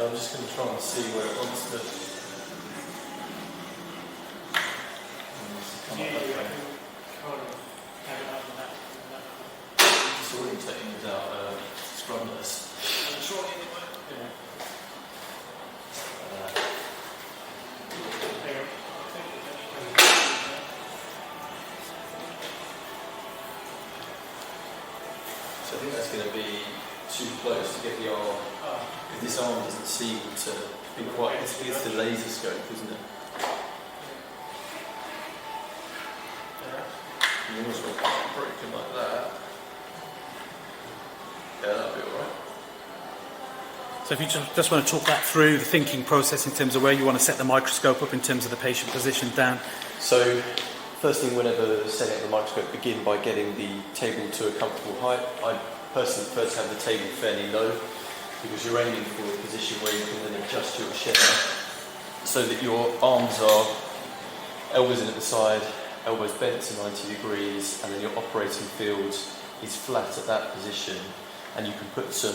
I'm just going to try and see where it wants to come up that way. Just orientating without scrumless. Yeah. So I think that's going to be too close to get the arm, because this arm doesn't seem to be quite, it's the laser scope, isn't it? You almost want to break it like that. Yeah, that'll be alright. So if you just want to talk that through, the thinking process in terms of where you want to set the microscope up in terms of the patient position, Dan. So first thing, whenever setting up the microscope, begin by getting the table to a comfortable height. I personally prefer to have the table fairly low, because you're aiming for a position where you can then adjust your chair so that your arms are elbows in at the side, elbows bent to 90 degrees, and then your operating field is flat at that position. And you can put some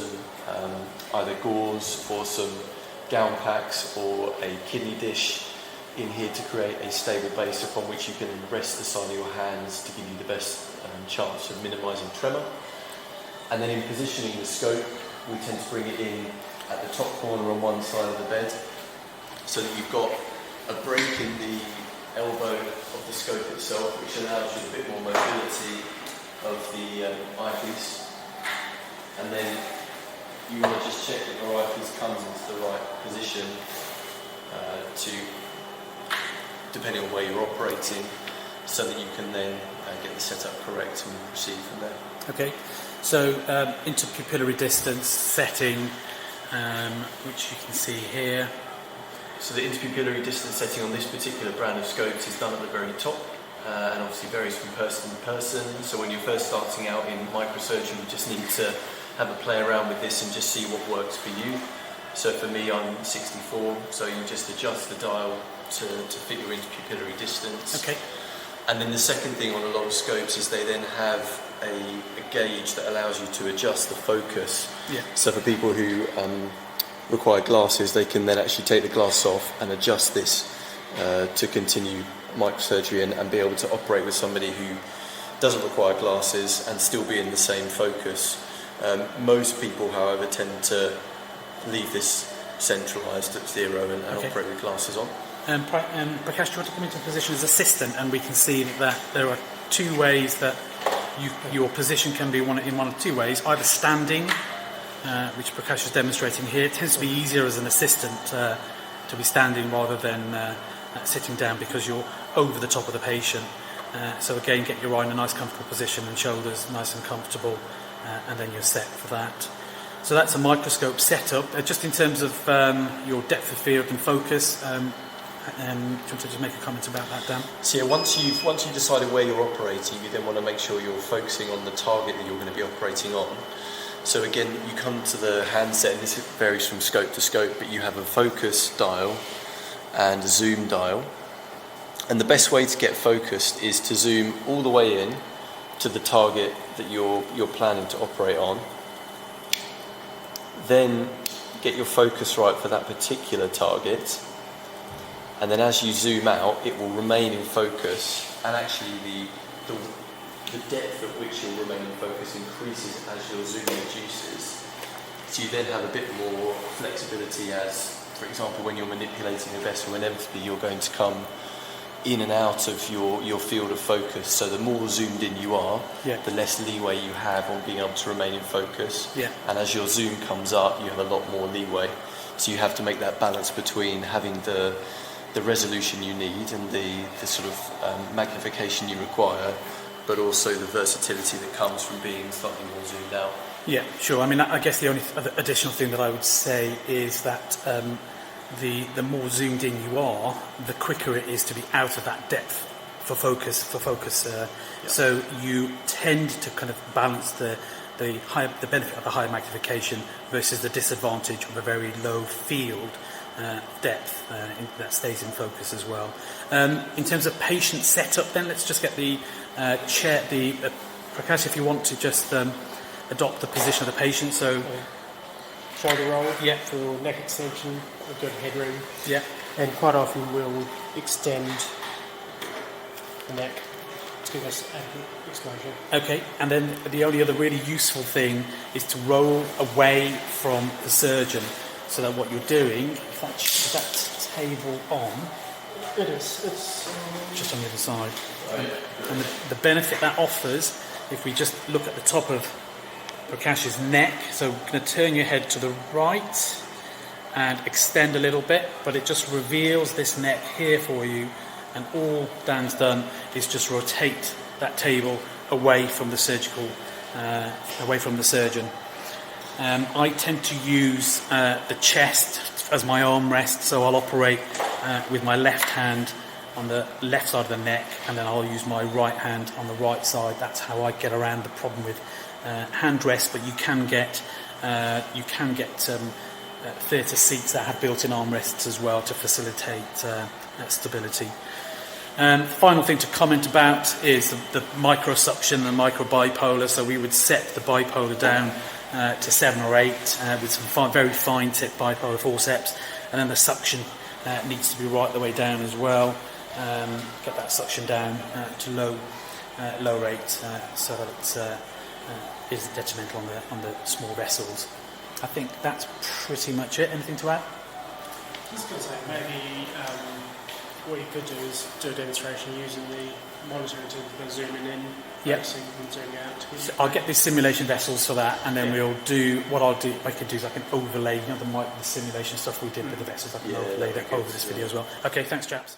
either gauze or some gown packs or a kidney dish in here to create a stable base upon which you can rest the side of your hands to give you the best chance of minimising tremor. And then in positioning the scope, we tend to bring it in at the top corner on one side of the bed, so that you've got a break in the elbow of the scope itself, which allows you a bit more mobility of the eyepiece. And then you want to just check that your eyepiece comes into the right position depending on where you're operating, so that you can then get the setup correct and proceed from there. Okay, so interpupillary distance setting, which you can see here. So the interpupillary distance setting on this particular brand of scopes is done at the very top, and obviously varies from person to person. So when you're first starting out in microsurgery, you just need to have a play around with this and just see what works for you. So for me, I'm 64, so you just adjust the dial to fit your interpupillary distance. Okay. And then the second thing on a lot of scopes is they then have a gauge that allows you to adjust the focus. Yeah. So for people who require glasses, they can then actually take the glass off and adjust this to continue microsurgery and be able to operate with somebody who doesn't require glasses and still be in the same focus. Most people, however, tend to leave this centralised at 0 and operate with glasses on. Prakash, do you want to come into position as assistant, and we can see that there are two ways that your position can be in one of two ways, either standing, which Prakash is demonstrating here. It tends to be easier as an assistant to be standing rather than sitting down, because you're over the top of the patient. So again, get your eye in a nice comfortable position and shoulders nice and comfortable, and then you're set for that. So that's a microscope setup. Just in terms of your depth of field and focus, do you want to just make a comment about that, Dan? So yeah, once you've decided where you're operating, you then want to make sure you're focusing on the target that you're going to be operating on. So again, you come to the handset, and this varies from scope to scope, but you have a focus dial and a zoom dial. And the best way to get focused is to zoom all the way in to the target that you're planning to operate on. Then get your focus right for that particular target. And then as you zoom out, it will remain in focus, and actually the depth at which you'll remain in focus increases as your zoom reduces. So you then have a bit more flexibility as, for example, when you're manipulating a vessel, inevitably you're going to come in and out of your field of focus. So the more zoomed in you are, the less leeway you have on being able to remain in focus. Yeah. And as your zoom comes up, you have a lot more leeway. So you have to make that balance between having the resolution you need and the sort of magnification you require, but also the versatility that comes from being slightly more zoomed out. Yeah, sure. I mean, I guess the only other additional thing that I would say is that the more zoomed in you are, the quicker it is to be out of that depth for focus. So you tend to kind of balance the benefit of a higher magnification versus the disadvantage of a very low field depth that stays in focus as well. In terms of patient setup, then let's just get the chair. Prakash, if you want to just adopt the position of the patient. So shoulder roll Yeah. for neck extension, a good headroom, Yeah. and quite often we'll extend the neck to give us adequate exposure. Okay, and then the only other really useful thing is to roll away from the surgeon, so that what you're doing, if that table on, It is. It's just on the other side. And the benefit that offers, if we just look at the top of Prakash's neck, so we're going to turn your head to the right and extend a little bit, but it just reveals this neck here for you, and all Dan's done is just rotate that table away from the away from the surgeon. I tend to use the chest as my armrest, so I'll operate with my left hand on the left side of the neck, and then I'll use my right hand on the right side. That's how I get around the problem with hand rest. But you can get theatre seats that have built-in armrests as well to facilitate stability. Final thing to comment about is the microsuction and microbipolar. So we would set the bipolar down to 7 or 8 with some very fine tip bipolar forceps, and then the suction needs to be right the way down as well. Get that suction down to low rate so that it isn't detrimental on the small vessels. I think that's pretty much it. Anything to add? I was going to say maybe what you could do is do a demonstration using the monitoring tool for zooming in, Yep. focusing and zooming out. So I'll get these simulation vessels for that, and then we'll do what I could do is I can overlay the simulation stuff we did with the vessels. I can overlay that over this video as well. Okay, thanks, chaps.